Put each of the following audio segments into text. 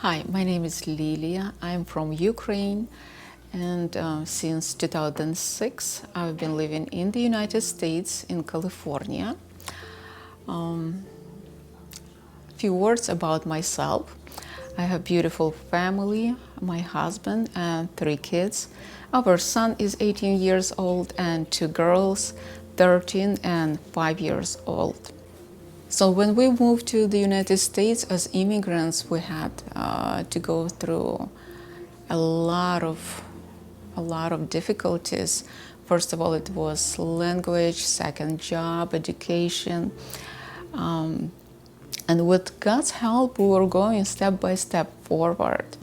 Hi, my name is Liliya. I'm from Ukraine, and since 2006, I've been living in the United States, in California. Few words about myself. I have a beautiful family, my husband and 3 kids. Our son is 18 years old and 2 girls, 13 and 5 years old. So when we moved to the United States as immigrants, we had to go through a lot of difficulties. First of all, it was language, second job, education. And with God's help, we were going step by step forward.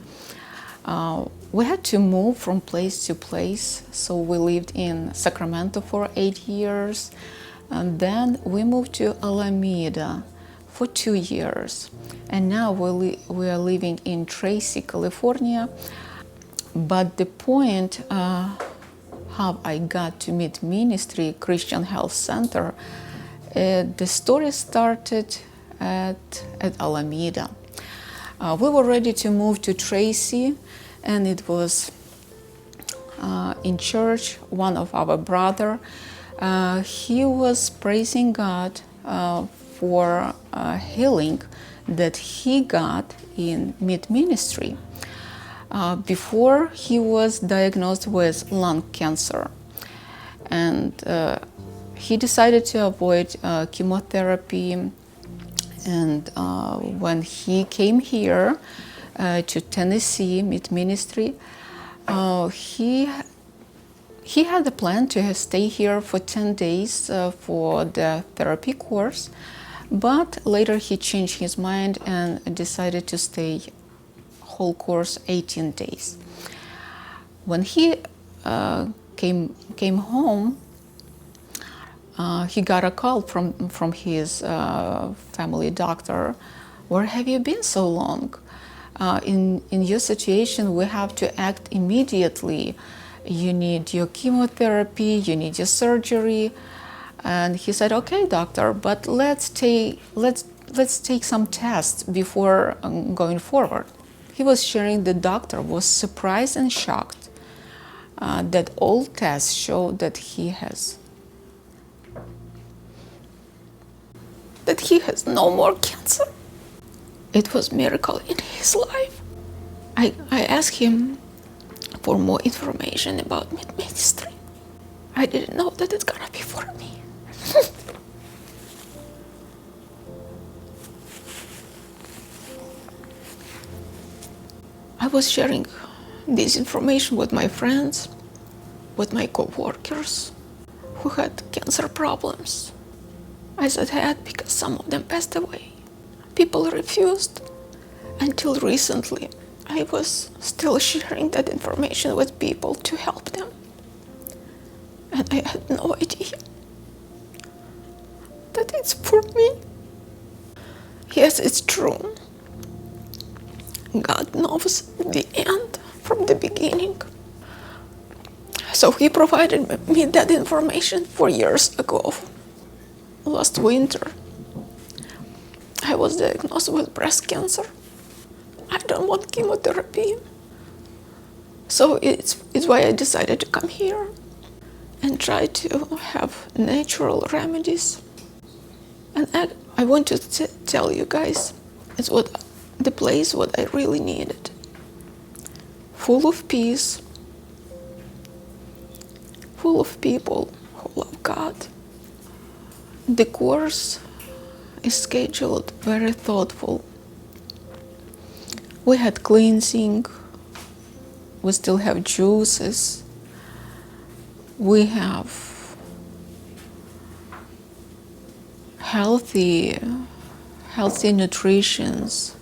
We had to move from place to place. So we lived in Sacramento for 8 years. And then we moved to Alameda for 2 years. And now we are living in Tracy, California. But the point how I got to M.E.E.T Ministry, Christian Health Center, the story started at Alameda. We were ready to move to Tracy, and it was in church, one of our brother, he was praising God for healing that he got in M.E.E.T ministry. Before he was diagnosed with lung cancer, and he decided to avoid chemotherapy. And when he came here to Tennessee M.E.E.T ministry, he had a plan to stay here for 10 days for the therapy course, but later he changed his mind and decided to stay whole course 18 days. When he came home, he got a call from his family doctor. Where have you been so long? In your situation, we have to act immediately. You need your chemotherapy, you need your surgery. And he said, okay, doctor, but let's take some tests before going forward. He was sharing the doctor was surprised and shocked that all tests showed that he has no more cancer. It was a miracle in his life. I asked him for more information about M.E.E.T ministry. I didn't know that it's gonna be for me. I was sharing this information with my friends, with my co-workers who had cancer problems. I said had because some of them passed away. People refused. Until recently, I was still sharing that information with people to help them. And I had no idea that it's for me. Yes, it's true. God knows the end from the beginning. So he provided me that information 4 years ago. Last winter, I was diagnosed with breast cancer. I don't want chemotherapy. So it's why I decided to come here and try to have natural remedies. And I want to tell you guys, it's the place what I really needed. Full of peace, full of people who love God. The course is scheduled very thoughtful. We had cleansing, we still have juices, we have healthy nutritions,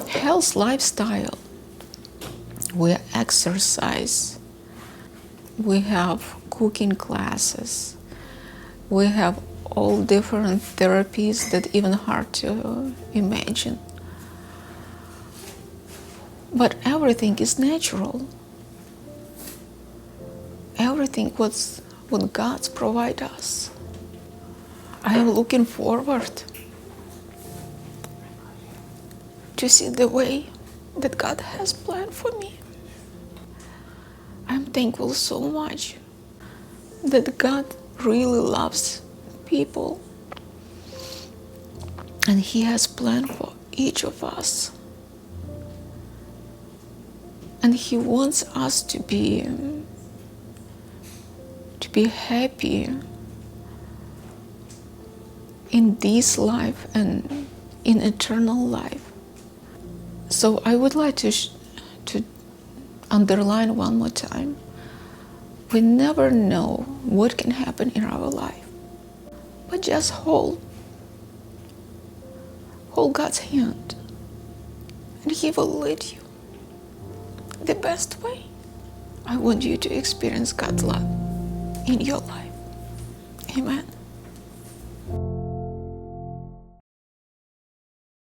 health lifestyle, we exercise, we have cooking classes, we have all different therapies that even hard to imagine. But everything is natural. Everything what God's provide us. I am looking forward to see the way that God has planned for me. I'm thankful so much that God really loves people, and He has planned for each of us. And He wants us to be happy in this life and in eternal life. So I would like to underline one more time. We never know what can happen in our life, but just hold God's hand, and He will lead you the best way. I want you to experience God's love in your life. Amen.